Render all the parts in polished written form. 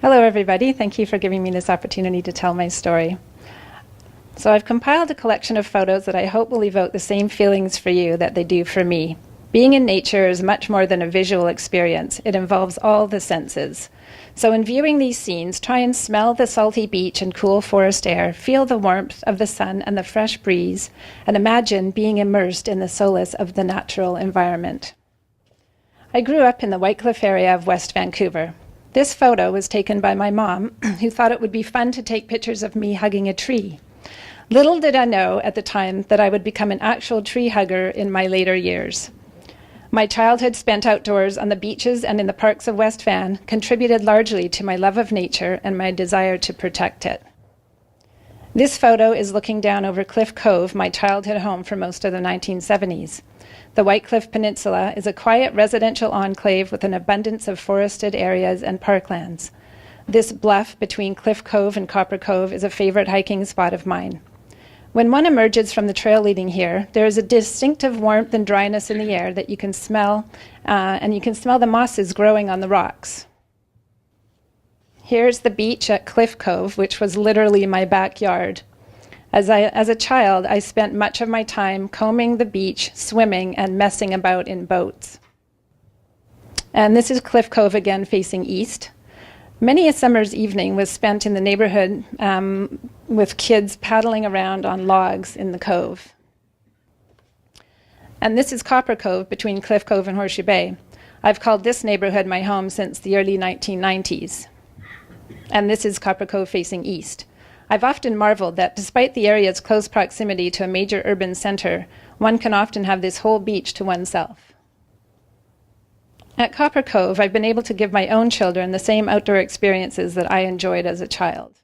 Hello everybody, thank you for giving me this opportunity to tell my story. So I've compiled a collection of photos that I hope will evoke the same feelings for you that they do for me. Being in nature is much more than a visual experience. It involves all the senses. So in viewing these scenes, try and smell the salty beach and cool forest air, feel the warmth of the sun and the fresh breeze, and imagine being immersed in the solace of the natural environment. I grew up in the Whytecliff area of West Vancouver. This photo was taken by my mom, who thought it would be fun to take pictures of me hugging a tree. Little did I know at the time that I would become an actual tree hugger in my later years. My childhood spent outdoors on the beaches and in the parks of West Van contributed largely to my love of nature and my desire to protect it. This photo is looking down over Cliff Cove, my childhood home for most of the 1970s. The Whytecliff Peninsula is a quiet residential enclave with an abundance of forested areas and parklands. This bluff between Cliff Cove and Copper Cove is a favorite hiking spot of mine. When one emerges from the trail leading here, there is a distinctive warmth and dryness in the air that you can smell, and you can smell the mosses growing on the rocks. Here's the beach at Cliff Cove, which was literally my backyard. As a child, I spent much of my time combing the beach, swimming, and messing about in boats. And this is Cliff Cove again, facing east. Many a summer's evening was spent in the neighborhood with kids paddling around on logs in the cove. And this is Copper Cove between Cliff Cove and Horseshoe Bay. I've called this neighborhood my home since the early 1990s. And this is Copper Cove facing east. I've often marveled that despite the area's close proximity to a major urban center, one can often have this whole beach to oneself. At Copper Cove, I've been able to give my own children the same outdoor experiences that I enjoyed as a child.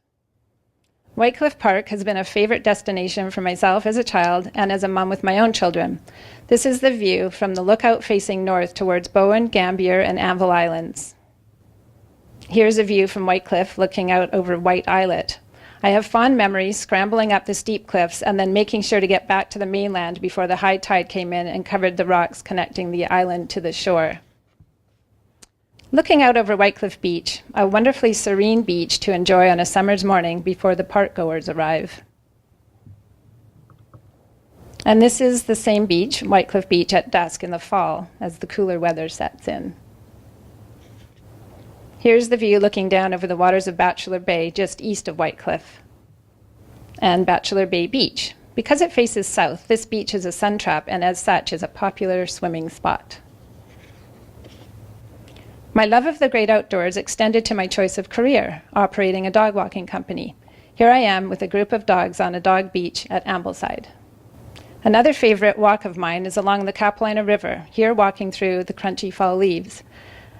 Whytecliff Park has been a favorite destination for myself as a child and as a mom with my own children. This is the view from the lookout facing north towards Bowen, Gambier, and Anvil Islands. Here's a view from Whytecliff looking out over White Islet. I have fond memories scrambling up the steep cliffs and then making sure to get back to the mainland before the high tide came in and covered the rocks connecting the island to the shore. Looking out over Whytecliff Beach, a wonderfully serene beach to enjoy on a summer's morning before the park goers arrive. And this is the same beach, Whytecliff Beach, at dusk in the fall as the cooler weather sets in. Here's the view looking down over the waters of Bachelor Bay just east of Whytecliff and Bachelor Bay Beach. Because it faces south, this beach is a sun trap and as such is a popular swimming spot. My love of the great outdoors extended to my choice of career, operating a dog walking company. Here I am with a group of dogs on a dog beach at Ambleside. Another favorite walk of mine is along the Capilano River, here walking through the crunchy fall leaves.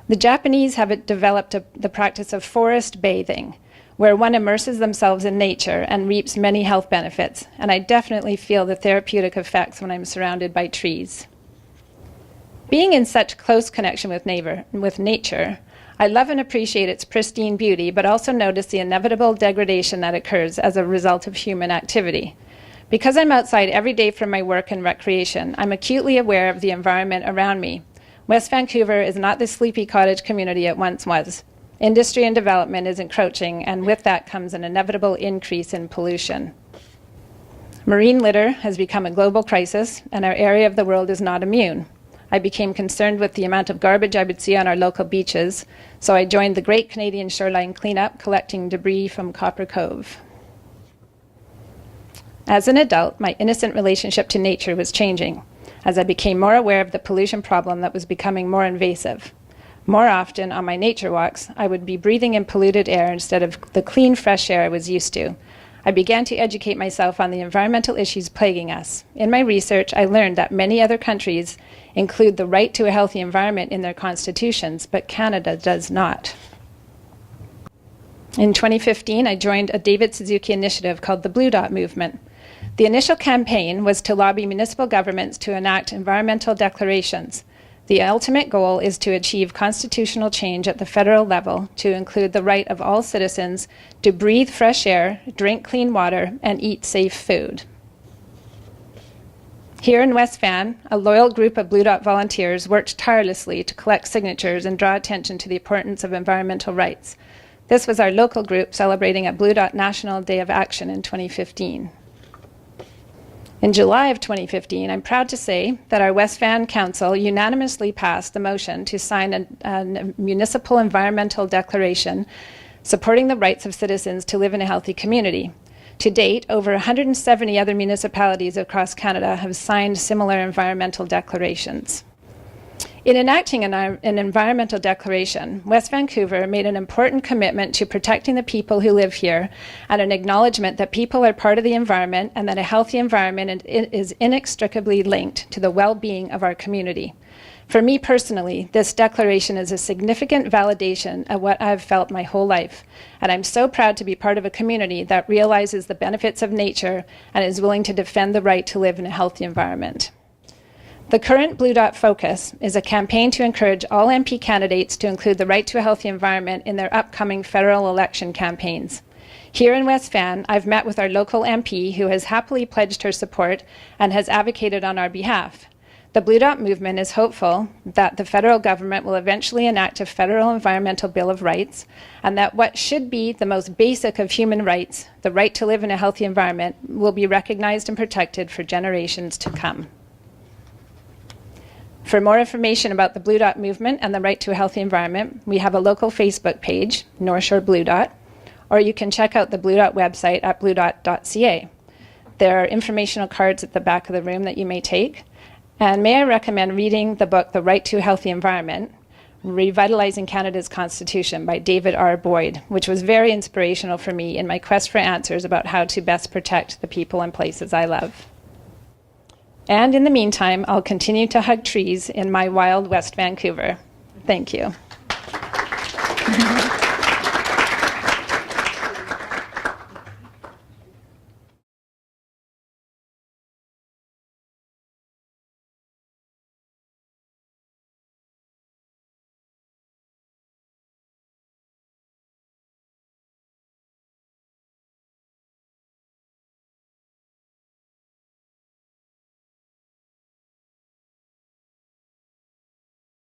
The Japanese have developed the practice of forest bathing, where one immerses themselves in nature and reaps many health benefits, and I definitely feel the therapeutic effects when I'm surrounded by trees. Being in such close connection with nature, I love and appreciate its pristine beauty, but also notice the inevitable degradation that occurs as a result of human activity. Because I'm outside every day for my work and recreation, I'm acutely aware of the environment around me. West Vancouver is not the sleepy cottage community it once was. Industry and development is encroaching, and with that comes an inevitable increase in pollution. Marine litter has become a global crisis, and our area of the world is not immune. I became concerned with the amount of garbage I would see on our local beaches, so I joined the Great Canadian Shoreline Cleanup, collecting debris from Copper Cove. As an adult, my innocent relationship to nature was changing, as I became more aware of the pollution problem that was becoming more invasive. More often, on my nature walks, I would be breathing in polluted air instead of the clean, fresh air I was used to. I began to educate myself on the environmental issues plaguing us. In my research, I learned that many other countries include the right to a healthy environment in their constitutions, but Canada does not. In 2015, I joined a David Suzuki initiative called the Blue Dot Movement. The initial campaign was to lobby municipal governments to enact environmental declarations. The ultimate goal is to achieve constitutional change at the federal level to include the right of all citizens to breathe fresh air, drink clean water, and eat safe food. Here in West Van, a loyal group of Blue Dot volunteers worked tirelessly to collect signatures and draw attention to the importance of environmental rights. This was our local group celebrating a Blue Dot National Day of Action in 2015. In July of 2015, I'm proud to say that our West Van Council unanimously passed the motion to sign a municipal environmental declaration supporting the rights of citizens to live in a healthy community. To date, over 170 other municipalities across Canada have signed similar environmental declarations. In enacting an environmental declaration, West Vancouver made an important commitment to protecting the people who live here and an acknowledgement that people are part of the environment and that a healthy environment is inextricably linked to the well-being of our community. For me personally, this declaration is a significant validation of what I've felt my whole life, and I'm so proud to be part of a community that realizes the benefits of nature and is willing to defend the right to live in a healthy environment. The current Blue Dot focus is a campaign to encourage all MP candidates to include the right to a healthy environment in their upcoming federal election campaigns. Here in West Van, I've met with our local MP who has happily pledged her support and has advocated on our behalf. The Blue Dot movement is hopeful that the federal government will eventually enact a federal environmental bill of rights, and that what should be the most basic of human rights, the right to live in a healthy environment, will be recognized and protected for generations to come. For more information about the Blue Dot movement and the right to a healthy environment, we have a local Facebook page, North Shore Blue Dot, or you can check out the Blue Dot website at bluedot.ca. There are informational cards at the back of the room that you may take. And may I recommend reading the book, The Right to a Healthy Environment, Revitalizing Canada's Constitution by David R. Boyd, which was very inspirational for me in my quest for answers about how to best protect the people and places I love. And in the meantime, I'll continue to hug trees in my wild West Vancouver. Thank you.